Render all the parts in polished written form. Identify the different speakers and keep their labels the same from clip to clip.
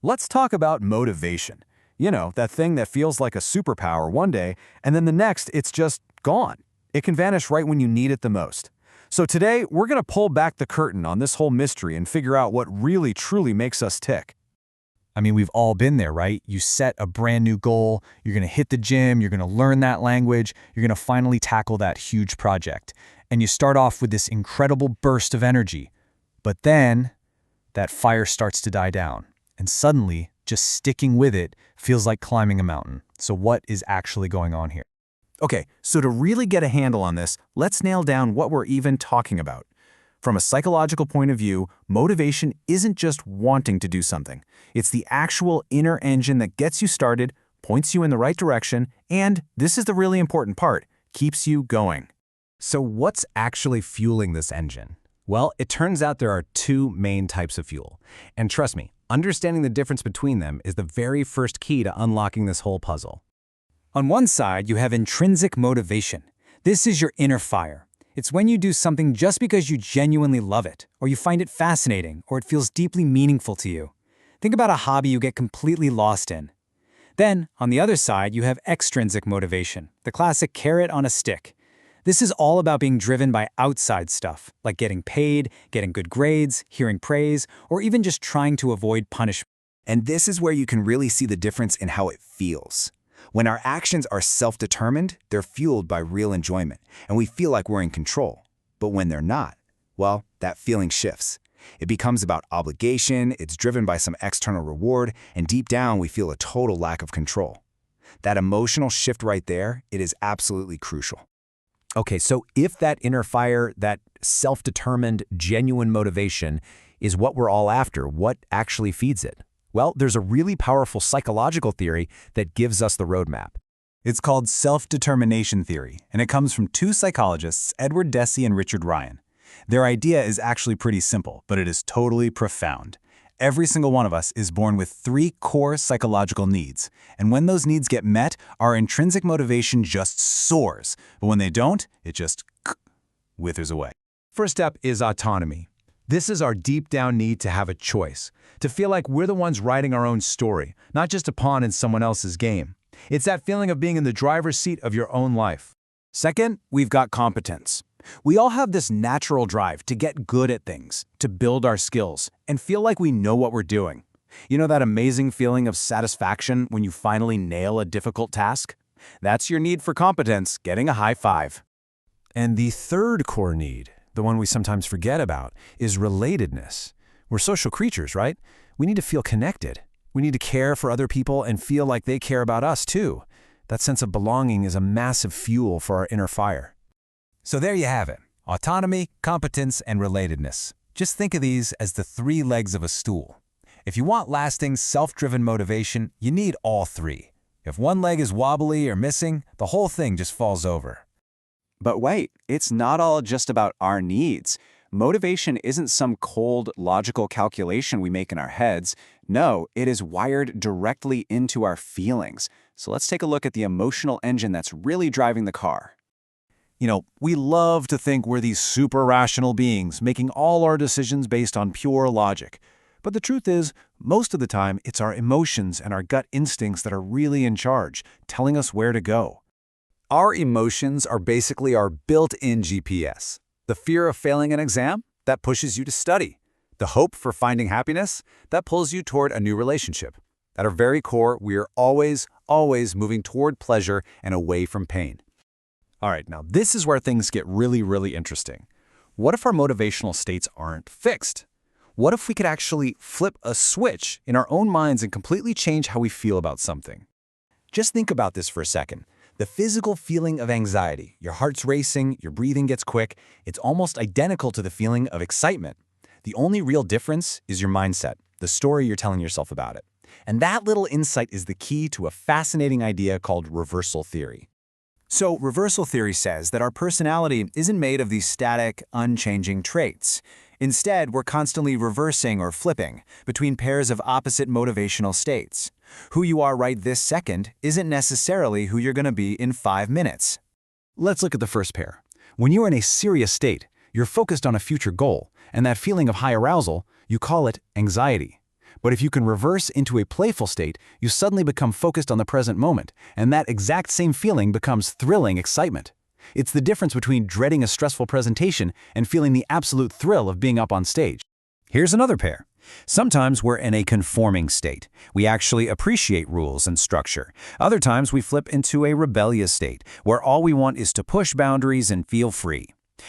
Speaker 1: Let's talk about motivation. You know, that thing that feels like a superpower one day, and then the next, it's just gone. It can vanish right when you need it the most. So today, we're going to pull back the curtain on this whole mystery and figure out what really truly makes us tick.
Speaker 2: I mean, we've all been there, right? You set a brand new goal, you're going to hit the gym, you're going to learn that language, you're going to finally tackle that huge project. And you start off with this incredible burst of energy. But then, that fire starts to die down. And suddenly, just sticking with it feels like climbing a mountain. So what is actually going on here?
Speaker 1: Okay, so to really get a handle on this, let's nail down what we're even talking about. From a psychological point of view, motivation isn't just wanting to do something. It's the actual inner engine that gets you started, points you in the right direction, and, this is the really important part, keeps you going.
Speaker 2: So what's actually fueling this engine? Well, it turns out there are two main types of fuel. And trust me, understanding the difference between them is the very first key to unlocking this whole puzzle.
Speaker 3: On one side, you have intrinsic motivation. This is your inner fire. It's when you do something just because you genuinely love it, or you find it fascinating, or it feels deeply meaningful to you. Think about a hobby you get completely lost in. Then, on the other side, you have extrinsic motivation, the classic carrot on a stick. This is all about being driven by outside stuff, like getting paid, getting good grades, hearing praise, or even just trying to avoid punishment.
Speaker 4: And this is where you can really see the difference in how it feels. When our actions are self-determined, they're fueled by real enjoyment, and we feel like we're in control. But when they're not, well, that feeling shifts. It becomes about obligation, it's driven by some external reward, and deep down we feel a total lack of control. That emotional shift right there, it is absolutely crucial.
Speaker 2: Okay, so if that inner fire, that self-determined, genuine motivation is what we're all after, what actually feeds it? Well, there's a really powerful psychological theory that gives us the roadmap.
Speaker 1: It's called self-determination theory, and it comes from two psychologists, Edward Deci and Richard Ryan. Their idea is actually pretty simple, but it is totally profound. Every single one of us is born with 3 core psychological needs, and when those needs get met, our intrinsic motivation just soars, but when they don't, it just withers away.
Speaker 2: First step is autonomy. This is our deep down need to have a choice, to feel like we're the ones writing our own story, not just a pawn in someone else's game. It's that feeling of being in the driver's seat of your own life.
Speaker 1: Second, we've got competence. We all have this natural drive to get good at things, to build our skills, and feel like we know what we're doing. You know that amazing feeling of satisfaction when you finally nail a difficult task? That's your need for competence, getting a high five.
Speaker 2: And the third core need, the one we sometimes forget about, is relatedness. We're social creatures, right? We need to feel connected. We need to care for other people and feel like they care about us too. That sense of belonging is a massive fuel for our inner fire. So there you have it. Autonomy, competence, and relatedness. Just think of these as the 3 legs of a stool. If you want lasting, self-driven motivation, you need all 3. If one leg is wobbly or missing, the whole thing just falls over.
Speaker 5: But wait, it's not all just about our needs. Motivation isn't some cold, logical calculation we make in our heads. No, it is wired directly into our feelings. So let's take a look at the emotional engine that's really driving the car.
Speaker 1: You know, we love to think we're these super rational beings, making all our decisions based on pure logic. But the truth is, most of the time, it's our emotions and our gut instincts that are really in charge, telling us where to go.
Speaker 6: Our emotions are basically our built-in GPS. The fear of failing an exam, that pushes you to study. The hope for finding happiness, that pulls you toward a new relationship. At our very core, we are always moving toward pleasure and away from pain.
Speaker 2: All right, now this is where things get really interesting. What if our motivational states aren't fixed? What if we could actually flip a switch in our own minds and completely change how we feel about something? Just think about this for a second. The physical feeling of anxiety, your heart's racing, your breathing gets quick, it's almost identical to the feeling of excitement. The only real difference is your mindset, the story you're telling yourself about it. And that little insight is the key to a fascinating idea called reversal theory.
Speaker 1: So, reversal theory says that our personality isn't made of these static, unchanging traits. Instead, we're constantly reversing or flipping between pairs of opposite motivational states. Who you are right this second isn't necessarily who you're going to be in 5 minutes.
Speaker 2: Let's look at the first pair. When you're in a serious state, you're focused on a future goal, and that feeling of high arousal, you call it anxiety.
Speaker 6: But if you can reverse into a playful state, you suddenly become focused on the present moment, and that exact same feeling becomes thrilling excitement. It's the difference between dreading a stressful presentation and feeling the absolute thrill of being up on stage.
Speaker 1: Here's another pair. Sometimes we're in a conforming state. We actually appreciate rules and structure. Other times we flip into a rebellious state, where all we want is to push boundaries and feel free.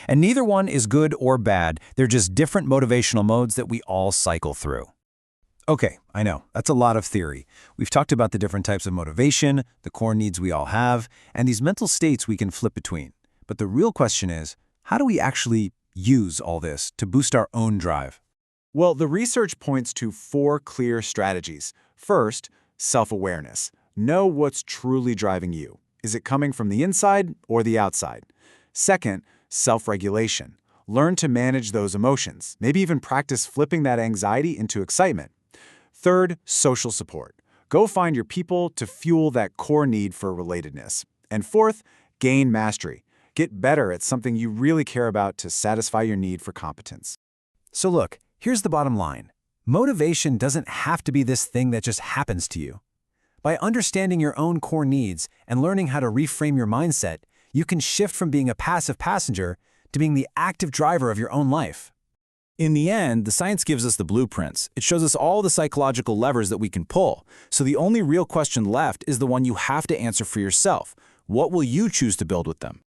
Speaker 1: And neither one is good or bad, they're just different motivational modes that we all cycle through. Okay, I know, that's a lot of theory. We've talked about the different types of motivation, the core needs we all have, and these mental states we can flip between. But the real question is, how do we actually use all this to boost our own drive?
Speaker 5: Well, the research points to 4 clear strategies. First, self-awareness. Know what's truly driving you. Is it coming from the inside or the outside? Second, self-regulation. Learn to manage those emotions, maybe even practice flipping that anxiety into excitement. Third, social support. Go find your people to fuel that core need for relatedness. And fourth, gain mastery. Get better at something you really care about to satisfy your need for competence.
Speaker 2: So look, here's the bottom line. Motivation doesn't have to be this thing that just happens to you. By understanding your own core needs and learning how to reframe your mindset, you can shift from being a passive passenger to being the active driver of your own life.
Speaker 1: In the end, the science gives us the blueprints. It shows us all the psychological levers that we can pull. So the only real question left is the one you have to answer for yourself. What will you choose to build with them?